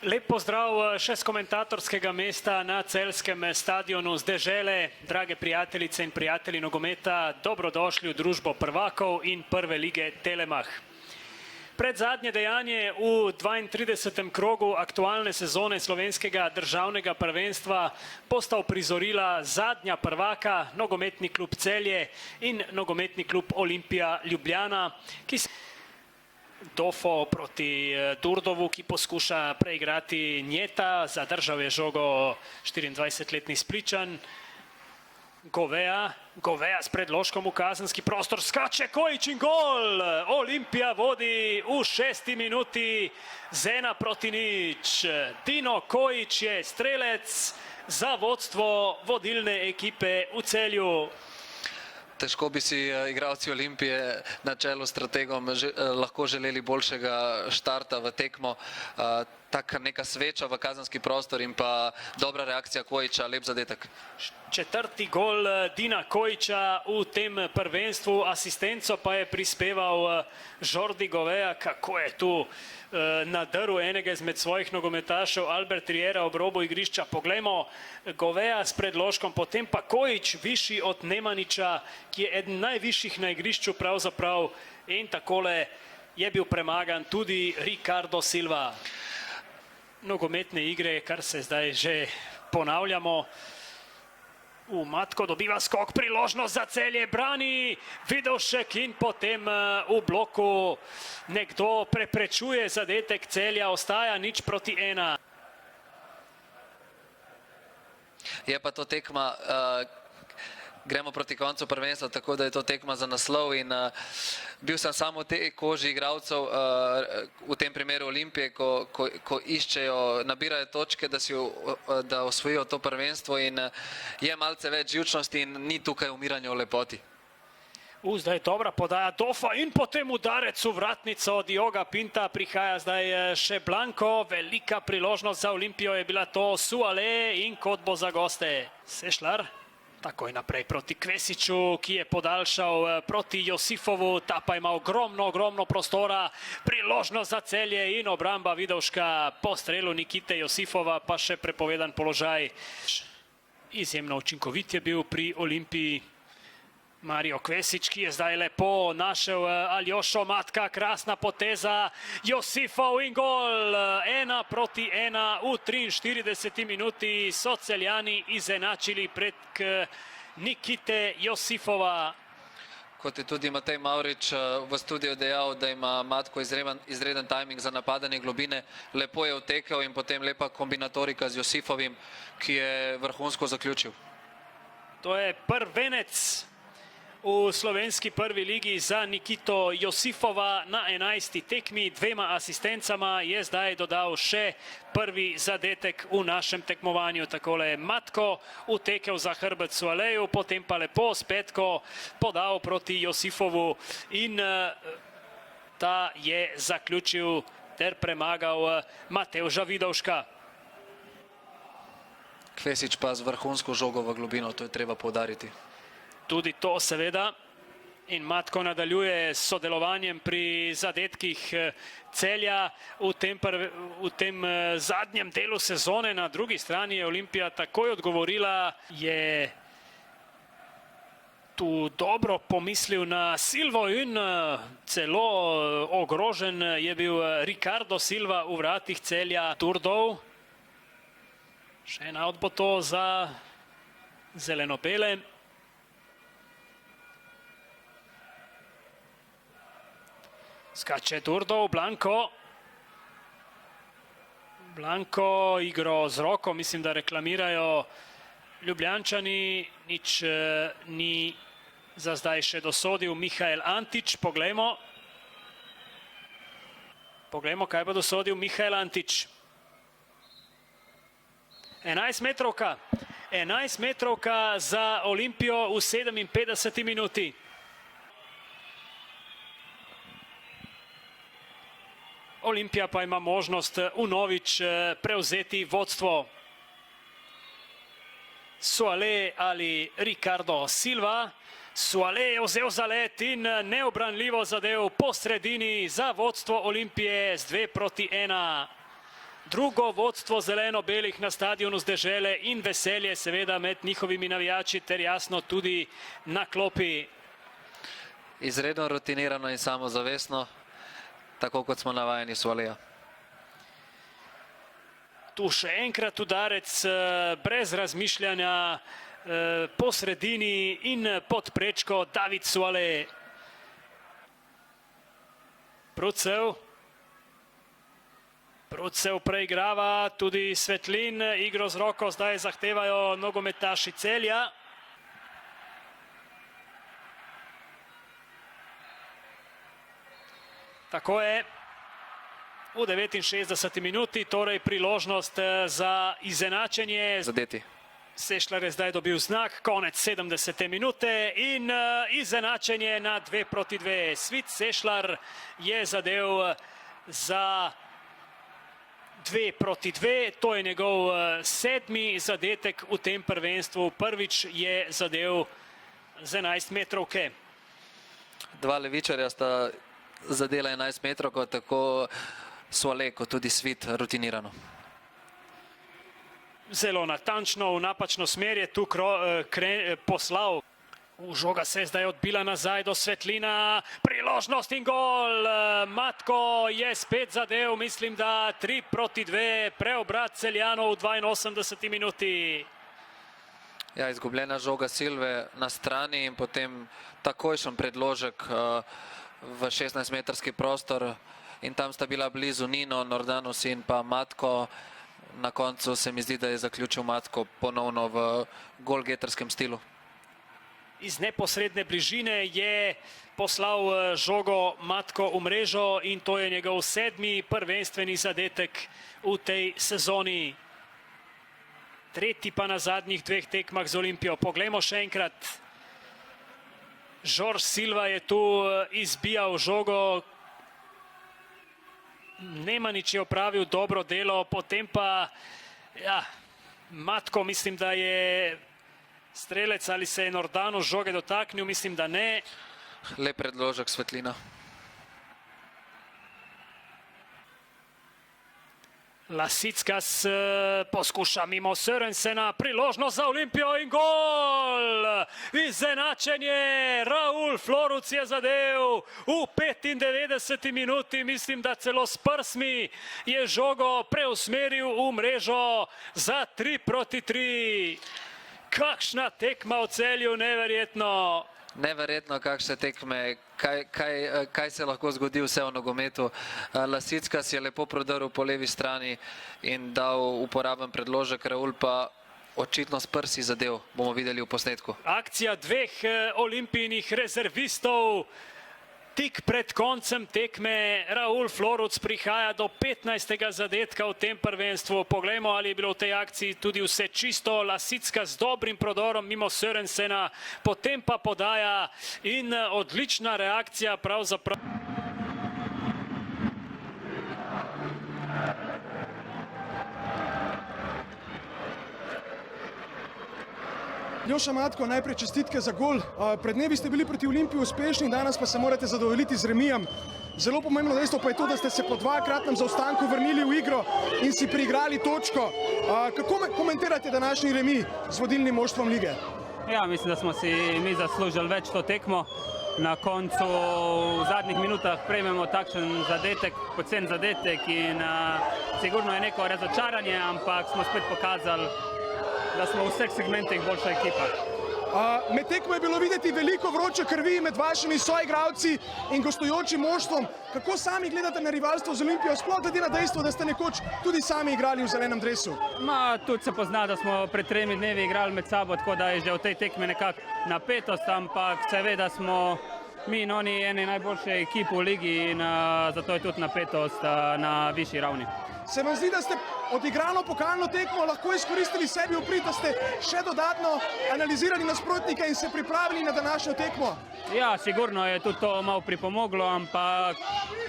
Lep pozdrav še z komentatorskega mesta na celjskem stadionu z dežele. Drage prijateljice in prijatelji nogometa, dobrodošli v družbo prvakov in prve lige Telemach. Predzadnje dejanje v 32. krogu aktualne sezone slovenskega državnega prvenstva bosta uprizorila zadnja prvaka, nogometni klub Celje in nogometni klub Olimpija Ljubljana, ki se Dofo proti Durdovu, ki poskuša preigrati Njeta, zadržal je žogo 24-letni Spličan. Goveja s predložkom v kazenski prostor, skače Kojić in gol! Olimpija vodi v 6. minuti z 1-0. Dino Kojić je strelec za vodstvo vodilne ekipe v Celju. Težko bi si igralci Olimpije na čelu s strategom lahko želeli boljšega štarta v tekmo. Taka neka sveča v kazenski prostor in pa dobra reakcija Kojića, lep zadetek. Četrti gol Dina Kojića v tem prvenstvu, asistenco pa je prispeval Jordi Goveja, kako je tu nadrl enega izmed svojih nogometašev, Albert Riera ob robu igrišča. Poglejmo Goveja s predložkom, potem pa Kojić višji od Nemaniča, ki je eden najvišjih na igrišču pravzaprav, in takole je bil premagan tudi Ricardo Silva. Nogometne igre, kar se zdaj že ponavljamo. Matko dobiva skok, priložnost za Celje, brani Vidovšek in potem v bloku nekdo preprečuje zadetek Celja, ostaja 0-1. Je pa to tekma, gremo proti koncu prvenstva, tako da je to tekma za naslov in bil sem samo v tej koži igralcev, v tem primeru Olimpije, ko iščejo, nabirajo točke, da osvojijo to prvenstvo in je malce več živčnosti in ni tukaj umiranja v lepoti. Zdaj dobra podaja Dofa in potem udarec v vratnico Dioga Pinta, prihaja zdaj še Blanko, velika priložnost za Olimpijo je bila to, Suale in kot bo za goste. Sešlar. Takoj naprej proti Kvesiću, ki je podaljšal proti Josifovu, ta pa ima ogromno prostora, priložnost za Celje in obramba Vidovška po strelu Nikite Josifova, pa še prepovedan položaj. Izjemno učinkovit je bil pri Olimpiji Mario Kvesić, ki je zdaj lepo našel Aljošo Matka, krasna poteza, Josifov in gol, 1-1 v 43. minuti so Celjani izenačili prek Nikite Josifova. Kot je tudi Matej Mavrič v studiu dejal, da ima Matko izreden tajming za napadanje globine, lepo je vtekel in potem lepa kombinatorika z Josifovim, ki je vrhunsko zaključil. To je prvenec v slovenski prvi ligi za Nikito Josifova na 11. tekmi, 2 asistencama je zdaj dodal še prvi zadetek v našem tekmovanju. Takole je Matko utekel za hrbet Sualeju, potem pa lepo s petko podal proti Josifovu in ta je zaključil ter premagal Matevža Vidovška. Kvesić pa z vrhunsko žogo v globino, to je treba poudariti. Tudi to seveda, in Matko nadaljuje s sodelovanjem pri zadetkih Celja v tem zadnjem delu sezone. Na drugi strani je Olimpija takoj odgovorila, je tu dobro pomislil na Silvo in celo ogrožen je bil Ricardo Silva v vratih Celja. Durdov, še ena bo to za zelenopele. Skače Durdov, Blanko igro z roko, mislim, da reklamirajo Ljubljančani, nič ni za zdaj še dosodil Mihael Antić, poglejmo, kaj bo dosodil Mihael Antić. 11 metrovka za Olimpijo v 57. minuti. Olimpija pa ima možnost vnovič prevzeti vodstvo. Suale ali Ricardo Silva. Suale je vzel zalet in neobranljivo zadev po sredini za vodstvo Olimpije z 2-1. drugo vodstvo zeleno-belih na stadionu z Dežele in veselje seveda med njihovimi navijači ter jasno tudi na klopi. Izredno rutinirano in samozavestno, tako kot smo navajeni s Olija. Tu še enkrat udarec brez razmišljanja po sredini in pod prečko David Suale. Prucev preigrava tudi Svetlin, igro z roko zdaj zahtevajo nogometaši Celja. Tako je. V 69. minuti, torej priložnost za izenačenje. Zadeti. Sešlar je zdaj dobil znak, konec 70. minute in izenačenje na 2-2. Svit Sešlar je zadev za 2-2. To je njegov 7. zadetek v tem prvenstvu. Prvič je zadev z 11 metrovke. Dva levičarja sta zadela 11 metrovko, tako Suale kot tudi Svit rutinirano. Zelo natančno, v napačno smer je tu poslal. Žoga se je zdaj odbila nazaj do Svetlina. Priložnost in gol. Matko je spet zadev, mislim, da 3-2. Preobrat Celjanov v 82. minuti. Ja, izgubljena žoga Silve na strani in potem takojšen predložek v 16-metrski prostor. In tam sta bila blizu Nino, Nordanus in pa Matko. Na koncu se mi zdi, da je zaključil Matko ponovno v golgetarskem stilu. Iz neposredne bližine je poslal žogo Matko v mrežo in to je njegov 7. prvenstveni zadetek v tej sezoni. 3. pa na zadnjih 2 tekmah z Olimpijo. Poglejmo še enkrat. Žorž Silva je tu izbijal žogo. Nemanič je opravil dobro delo, potem pa Matko, mislim, da je strelec, ali se je Nordanu žoge dotaknil, mislim, da ne. Lep predložek Svetlina. Lasickas poskuša mimo Sørensena, priložnost za Olimpijo in gol! Izenačenje, Raul Floruc je zadev v 95. minuti, mislim, da celo s prsmi je žogo preusmeril v mrežo za 3-3. Kakšna tekma v Celju, neverjetno! Neverjetno, kakšne tekme, kaj se lahko zgodi vse v nogometu. Lasickas je lepo prodrl po levi strani in dal uporaben predložek, Raul pa očitno s prsi zadev, bomo videli v posnetku. Akcija 2 olimpijnih rezervistov. Tik pred koncem tekme Raul Floruc prihaja do 15. zadetka v tem prvenstvu. Poglejmo, ali je bilo v tej akciji tudi vse čisto. Lasickas s dobrim prodorom mimo Sørensena, potem pa podaja in odlična reakcija pravzaprav. Ljoša Matko, najprej čestitke za gol. Pred dnevi ste bili proti Olimpiji uspešni, danes pa se morate zadovoljiti z remijem. Zelo pomembno dejstvo pa je to, da ste se po 2-kratnem zaostanku vrnili v igro in si priigrali točko. Kako komentirate današnji remi z vodilnim moštvom lige? Ja, mislim, da smo si mi zaslužili več to tekmo. Na koncu v zadnjih minutah prejmemo takšen zadetek, pocen zadetek in sigurno je neko razočaranje, ampak smo spet pokazali, da smo v vseh segmentih boljša ekipa. Med tekmo je bilo videti veliko vroče krvi med vašimi soigralci in gostujočim moštvom. Kako sami gledate na rivalstvo z Olimpijo, sploh glede na dejstvo, da ste nekoč tudi sami igrali v zelenem dresu? Tudi se pozna, da smo pred 3 dnevi igrali med sabo, tako da je že v tej tekmi nekako napetost, ampak seveda smo mi in oni eni najboljše ekip v ligi in zato je tudi napetost na višji ravni. Se vam zdi, da ste odigrano pokalno tekmo lahko izkoristili sebi v prid, da ste še dodatno analizirali nasprotnike in se pripravili na današnjo tekmo? Ja, sigurno je tudi to malo pripomoglo, ampak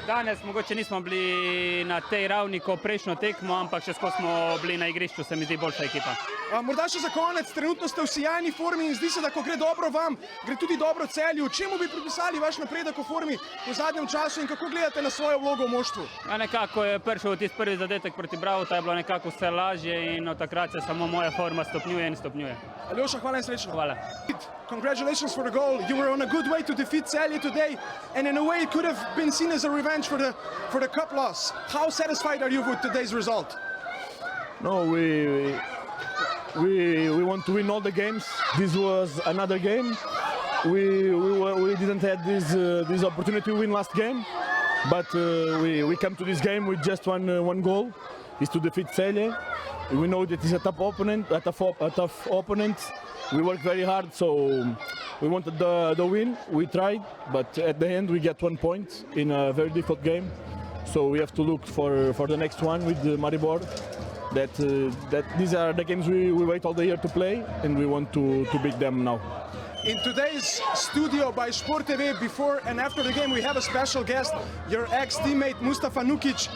danes mogoče nismo bili na tej ravni kot prejšnjo tekmo, ampak še skozi smo bili na igrišču, se mi zdi boljša ekipa. Morda še za konec, trenutno ste v sijajni formi in zdi se, da ko gre dobro vam, gre tudi dobro Celju. Čemu bi pripisali vaš napredek v formi v zadnjem času in kako gledate na svojo vlogo v moštvu? Ja, nekako je prišel tisti prvi zadetek proti Brauta je bilo nekako vse lažje in od takrat se samo moja forma stopnjuje in stopnjuje. Aljoša, hvala in srečno. Hvala. Congratulations for the goal. You were on a good way to defeat Celje today, and in a way it could have been seen as a revenge for the cup loss. How satisfied are you with today's result? No, we want to win all the games. This was another game. We didn't have this opportunity to win last game, but we come to this game with just one goal, is to defeat Celje. We know that it's a tough opponent. We worked very hard, so we wanted the win. We tried, but at the end we get 1 point in a very difficult game. So we have to look for the next one with Maribor. That these are the games we wait all the year to play, and we want to beat them now. In today's studio by Sport TV, before and after the game, we have a special guest, your ex-teammate Mustafa Nukic,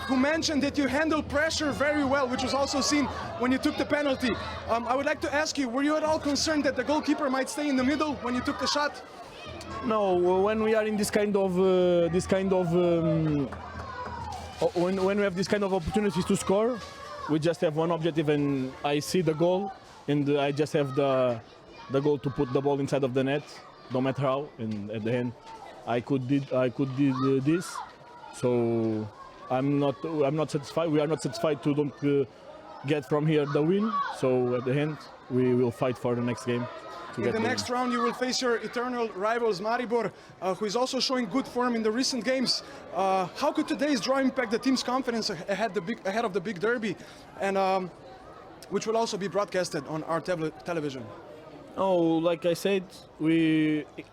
who mentioned that you handle pressure very well, which was also seen when you took the penalty. I would like to ask you, were you at all concerned that the goalkeeper might stay in the middle when you took the shot? No, when we are in when we have this kind of opportunities to score, we just have one objective, and I see the goal, and I just have the goal to put the ball inside of the net, no matter how. And at the end, I could do this. So I'm not satisfied. We are not satisfied to don't get from here the win. So at the end, we will fight for the next game. In the next round, you will face your eternal rivals Maribor, who is also showing good form in the recent games. How could today's draw impact the team's confidence ahead of the big derby, and which will also be broadcasted on our television? Oh, like I said,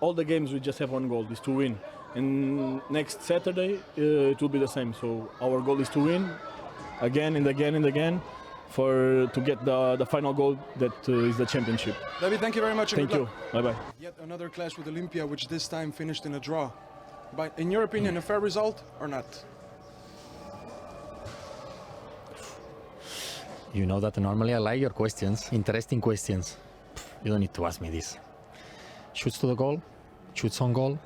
all the games we just have one goal, is to win. And next Saturday it will be the same. So our goal is to win again and again and again to get the final goal that is the championship. David, thank you very much. Thank you. Bye-bye. Yet another clash with Olimpija, which this time finished in a draw. But in your opinion, a fair result or not? You know that normally I like your questions, interesting questions. You don't need to ask me this. Shoots to the goal, shoots on goal.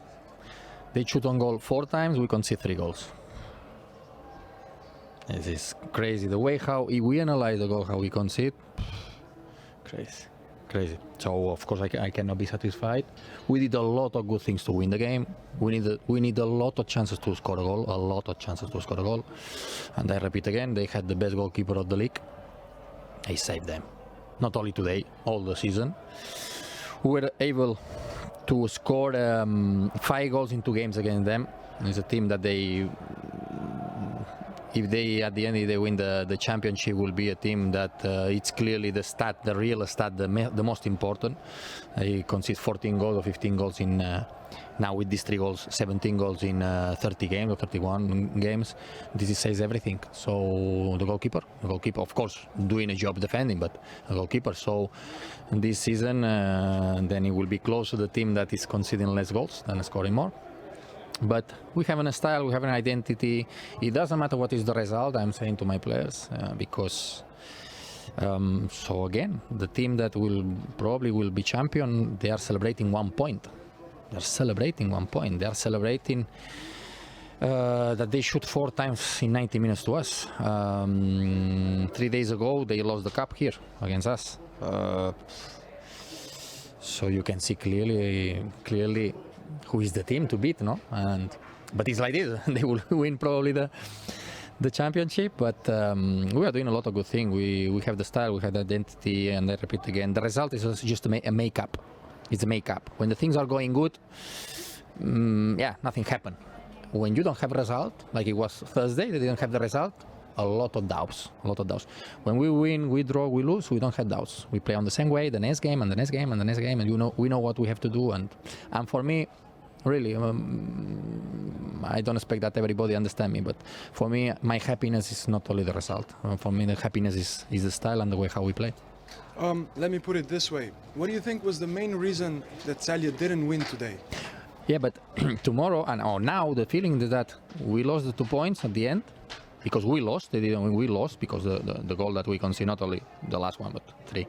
They shoot on goal 4 times, we concede 3 goals. This is crazy. The way how we analyze the goal, how we concede, crazy. So of course I cannot be satisfied. We did a lot of good things to win the game. We need a lot of chances to score a goal, And I repeat again, they had the best goalkeeper of the league. He saved them. Not only today, all the season. We were able to score 5 goals in 2 games against them. It's a team that if they at the end if they win the championship, will be a team that it's clearly the real stat, the most important. They concede 14 goals or 15 goals in now with these 3 goals, 17 goals in 30 games or 31 games. This says everything. So the goalkeeper of course doing a job defending, but a goalkeeper. So this season then it will be close to the team that is conceding less goals than scoring more. But we have a style, we have an identity. It doesn't matter what is the result, I'm saying to my players, because so again, the team that probably will be champion, they are celebrating 1 point. They are celebrating that they shoot 4 times in 90 minutes to us. 3 days ago, they lost the cup here against us. So you can see clearly who is the team to beat, no? But it's like this. They will win probably the championship. But we are doing a lot of good things. We have the style, we have the identity, and I repeat again, the result is just a makeup. It's a makeup. When the things are going good, nothing happened. When you don't have a result, like it was Thursday, they didn't have the result, a lot of doubts. When we win, we draw, we lose, we don't have doubts. We play on the same way, the next game, and the next game, and the next game, and we know what we have to do. And for me, really, I don't expect that everybody understand me, but for me, my happiness is not only the result. For me, the happiness is the style and the way how we play. Let me put it this way. What do you think was the main reason that Celje didn't win today? Yeah, but tomorrow or now the feeling is that we lost the 2 points at the end because we lost. They didn't win. We lost because the goal that we conceded, not only the last one but 3.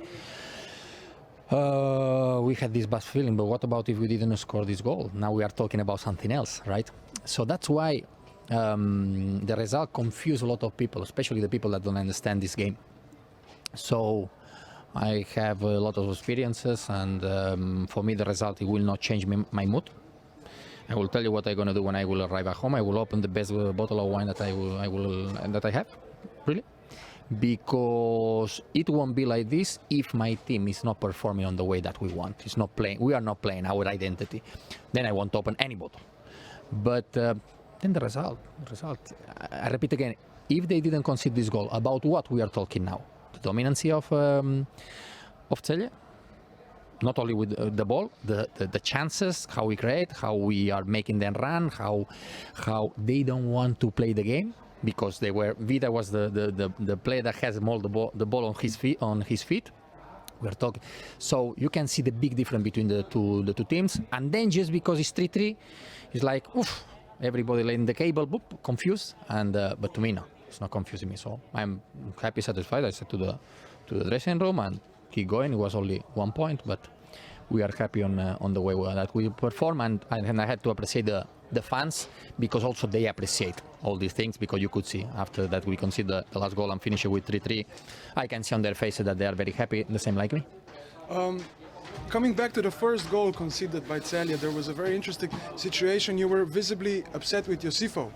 We had this bad feeling. But what about if we didn't score this goal? Now we are talking about something else, right? So that's why the result confused a lot of people, especially the people that don't understand this game. So I have a lot of experiences, and for me the result, it will not change my mood. I will tell you what I'm going to do when I will arrive at home. I will open the best bottle of wine that I have, really, because it won't be like this if my team is not performing on the way that we want. It's not playing. We are not playing our identity. Then I won't open any bottle. But then the result. I repeat again. If they didn't concede this goal, about what we are talking now? The dominancy of Celje. Not only with the ball, the chances, how we create, how we are making them run, how they don't want to play the game, because Vida was the player that has more the ball on his feet. We are talking, so you can see the big difference between the two teams. And then just because it's 3-3, it's like oof, everybody laying the cable, boop, confused. And but to me, no, it's not confusing me. So I'm happy, satisfied. I said to the dressing room and keep going. It was only 1 point, but we are happy on the way that we perform, and I had to appreciate the fans, because also they appreciate all these things, because you could see after that we conceded the last goal and finish it with 3-3. I can see on their faces that they are very happy, the same like me. Coming back to the first goal conceded by Celje, there was a very interesting situation. You were visibly upset with Josifo.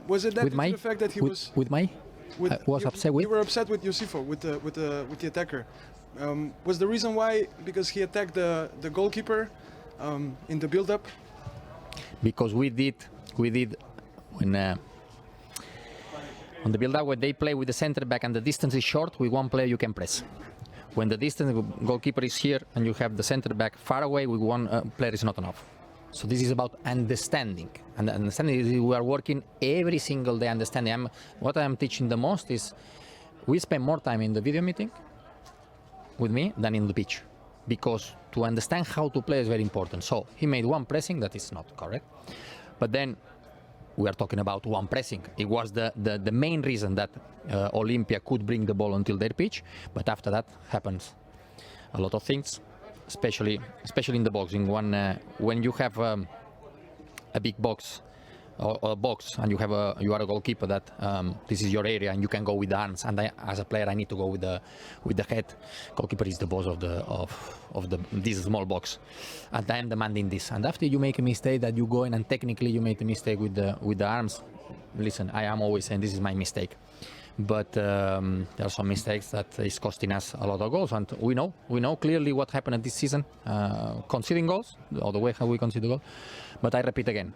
Was it that with due to the fact that he was with my? with, was you, upset with? You were upset with Josifo, with the attacker. Was the reason why because he attacked the goalkeeper in the build-up? Because we did when on the build-up, when they play with the center back and the distance is short, with one player you can press. When the distance goalkeeper is here and you have the center back far away, with one player is not enough. So this is about understanding, and understanding is we are working every single day understanding. What I am teaching the most is we spend more time in the video meeting with me than in the pitch, because to understand how to play is very important. So he made one pressing that is not correct, but then we are talking about one pressing. It was the main reason that Olimpija could bring the ball until their pitch, but after that happens a lot of things, especially in the boxing. When you have a big box or a box and you are a goalkeeper, that this is your area and you can go with the arms, and as a player I need to go with the head. Goalkeeper is the boss of this small box, and I am demanding this. And after you make a mistake that you go in and technically you make a mistake with the arms, listen, I am always saying this is my mistake, but there are some mistakes that is costing us a lot of goals, and we know clearly what happened this season, conceding goals, or the way how we concede goals. But I repeat again,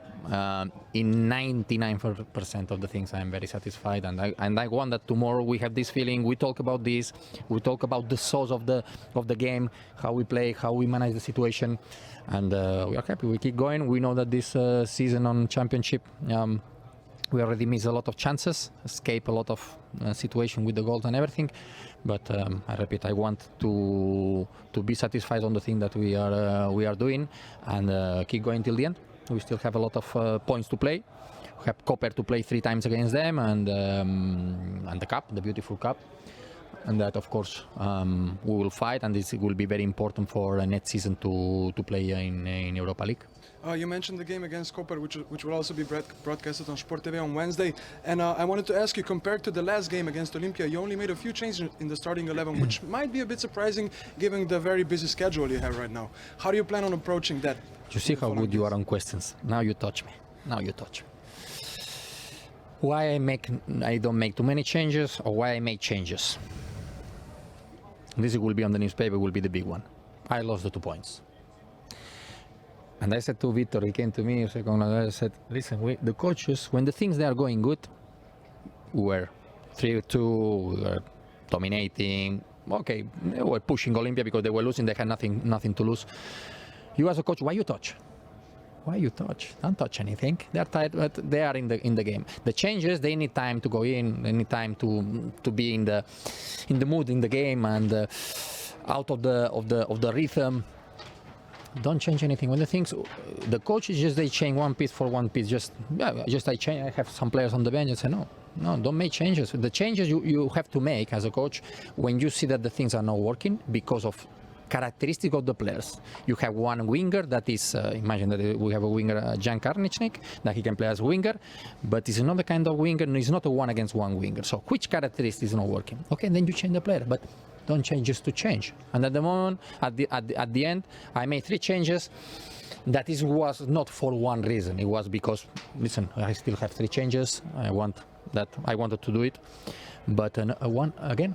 in 99% of the things I am very satisfied, and I want that tomorrow we have this feeling. We talk about this, we talk about the source of the game, how we play, how we manage the situation, and we are happy. We keep going. We know that this season on championship, we already missed a lot of chances, escape a lot of situation with the goals and everything. But I repeat, I want to be satisfied on the thing that we are doing, and keep going till the end. We still have a lot of points to play. We have Koper to play 3 times against them, and the cup, the beautiful cup. And that, of course, we will fight, and this will be very important for next season to play in Europa League. You mentioned the game against Koper, which will also be broadcasted on Sport TV on Wednesday. And I wanted to ask you, compared to the last game against Olimpija, you only made a few changes in the starting 11, which might be a bit surprising given the very busy schedule you have right now. How do you plan on approaching that? You see how good you are on questions. Now you touch me. Why I don't make too many changes, or why I make changes? This will be on the newspaper, will be the big one. I lost the 2 points. And I said to Victor, he came to me a second ago, I said, listen, the coaches, when the things they are going good, we were 3-2, we were dominating. Okay, they were pushing Olimpija because they were losing, they had nothing to lose. You as a coach, why you touch? Don't touch anything. They are tired, but they are in the game. The changes, they need time to go in, they need time to be in the mood in the game, and out of the rhythm. Don't change anything. When the coaches just they change one piece for one piece. I change. I have some players on the bench and say no, don't make changes. The changes you have to make as a coach when you see that the things are not working because of characteristic of the players. You have one winger that is, imagine that we have a winger, Jan Karničnik, that he can play as winger, but he's not the kind of winger, he's not a one against one winger. So which characteristic is not working? Okay, then you change the player, but don't change just to change. And at the moment, at the end, I made 3 changes. That was not for one reason. It was because, listen, I still have 3 changes. I wanted to do it, but one again,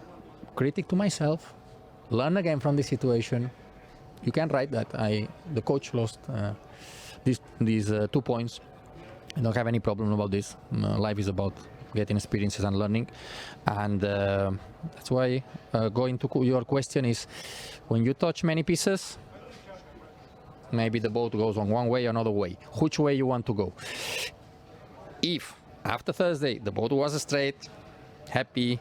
critic to myself. Learn again from the situation. You can write that the coach lost these 2 points. I don't have any problem about this. Life is about getting experiences and learning, and that's why going to your question is, when you touch many pieces, maybe the boat goes on one way or another way. Which way you want to go? If after Thursday the boat was straight, happy.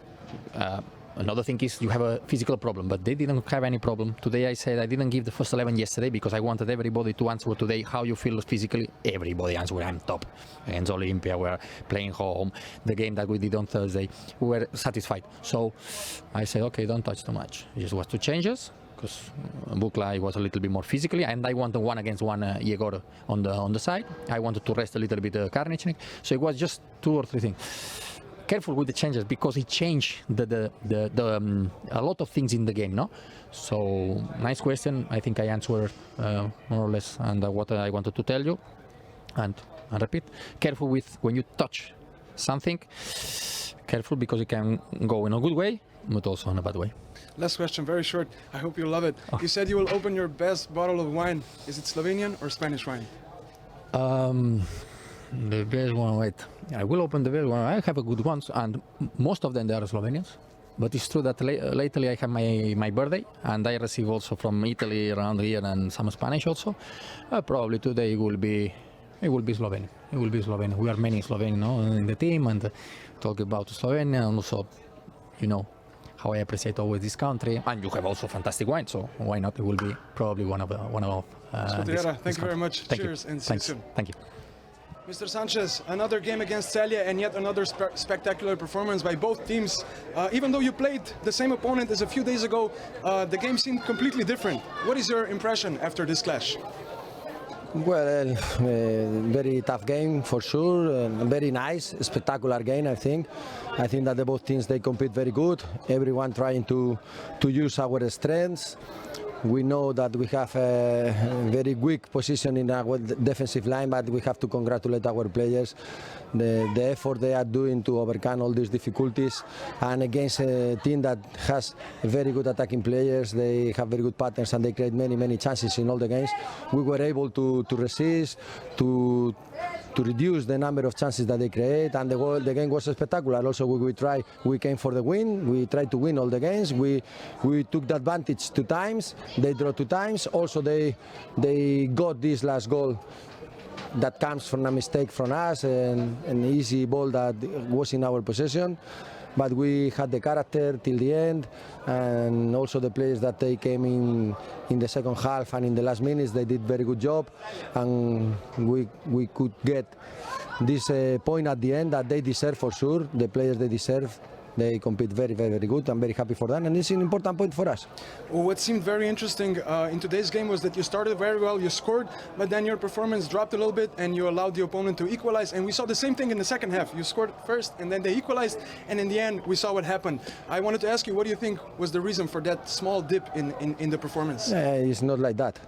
Another thing is you have a physical problem, but they didn't have any problem. Today I said I didn't give the first 11 yesterday because I wanted everybody to answer today how you feel physically. Everybody answered I'm top. Against Olimpija, we're playing home. The game that we did on Thursday, we were satisfied. So I said, okay, don't touch too much. It just was 2 changes because Bukla was a little bit more physically, and I wanted 1 against 1 Yegor on the side. I wanted to rest a little bit Karničnik. So it was just 2 or 3 things. Careful with the changes because it changed a lot of things in the game, no? So nice question. I think I answered more or less and what I wanted to tell you. And repeat, careful with when you touch something. Careful because it can go in a good way, but also in a bad way. Last question, very short. I hope you love it. You said you will open your best bottle of wine. Is it Slovenian or Spanish wine? The best one, wait. I will open the best one. I have a good ones, and most of them they are Slovenians. But it's true that lately I have my birthday, and I receive also from Italy around here and some Spanish also. Probably today it will be Slovenian. It will be Slovenian. We are many Slovenian, no, in the team, and talk about Slovenia, and also, you know, how I appreciate always this country. And you have also fantastic wine, so why not? It will be probably one of. Riera, thank you very much. Cheers, and see you soon. Thank you. Mr. Sanchez, another game against Celje and yet another spectacular performance by both teams. Even though you played the same opponent as a few days ago, the game seemed completely different. What is your impression after this clash? Well, very tough game for sure. Very nice, spectacular game. I think that the both teams they compete very good. Everyone trying to use our strengths. We know that we have a very weak position in our defensive line, but we have to congratulate our players. The effort they are doing to overcome all these difficulties, and against a team that has very good attacking players, they have very good patterns and they create many chances in all the games. We were able to resist, to reduce the number of chances that they create, and the game was spectacular. Also, we came for the win. We tried to win all the games. We took the advantage 2 times. They drew 2 times. Also, they got this last goal that comes from a mistake from us, and an easy ball that was in our possession. But we had the character till the end, and also the players that they came in the second half and in the last minutes, they did very good job, and we could get this point at the end that they deserve for sure. The players they deserve. They compete very good. I'm very happy for that, and it's an important point for us. What seemed very interesting in today's game was that you started very well, you scored, but then your performance dropped a little bit and you allowed the opponent to equalize, and we saw the same thing in the second half. You scored first and then they equalized, and in the end we saw what happened. I wanted to ask you, what do you think was the reason for that small dip in the performance? It's not like that.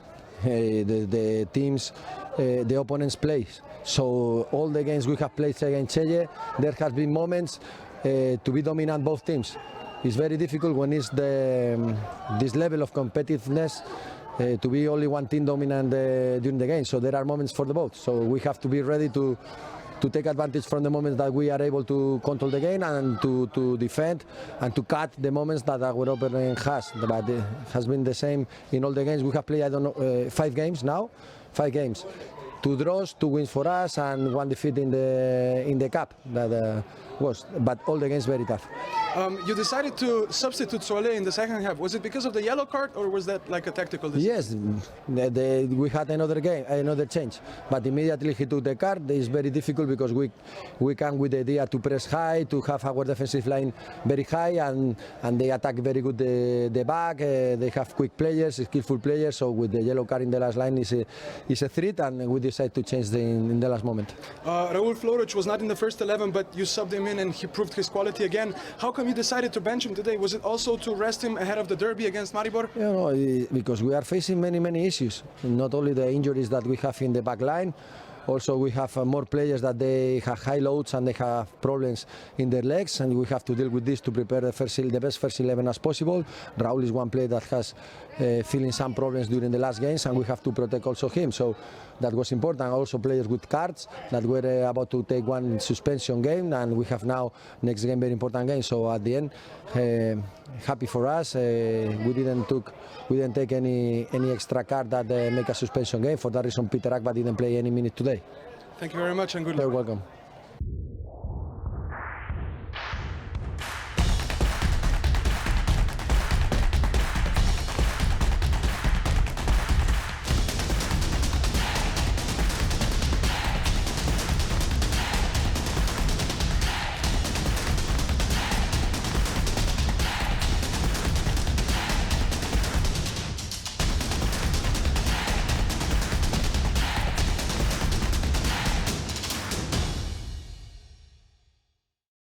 The teams, the opponents play. So all the games we have played against Celje, there has been moments to be dominant both teams. It's very difficult when it's this level of competitiveness to be only one team dominant during the game. So there are moments for the both. So we have to be ready to take advantage from the moments that we are able to control the game and to defend and to cut the moments that our opponent has. But it has been the same in all the games. We have played, I don't know, 5 games now. 5 games. 2 draws, 2 wins for us, and 1 defeat in the cup. but all the games very tough. You decided to substitute Celje in the second half. Was it because of the yellow card, or was that like a tactical decision? Yes, we had another change, but immediately he took the card. It's very difficult because we come with the idea to press high, to have our defensive line very high, and they attack very good the back. They have quick players, skillful players. So with the yellow card in the last line is a threat, and we decided to change in the last moment. Raul Floric was not in the first 11, but you subbed him in, and he proved his quality again. How come you decided to bench him today? Was it also to rest him ahead of the derby against Maribor? Because we are facing many issues. Not only the injuries that we have in the back line, also we have more players that they have high loads and they have problems in their legs, and we have to deal with this to prepare the best first 11 as possible. Raul is one player that has feeling some problems during the last games, and we have to protect also him. So that was important. Also players with cards that were about to take one suspension game, and we have now next game very important game. So at the end, happy for us. We didn't take any extra card that make a suspension game. For that reason, Peter Akba didn't play any minute today. Thank you very much, and good luck. You're welcome.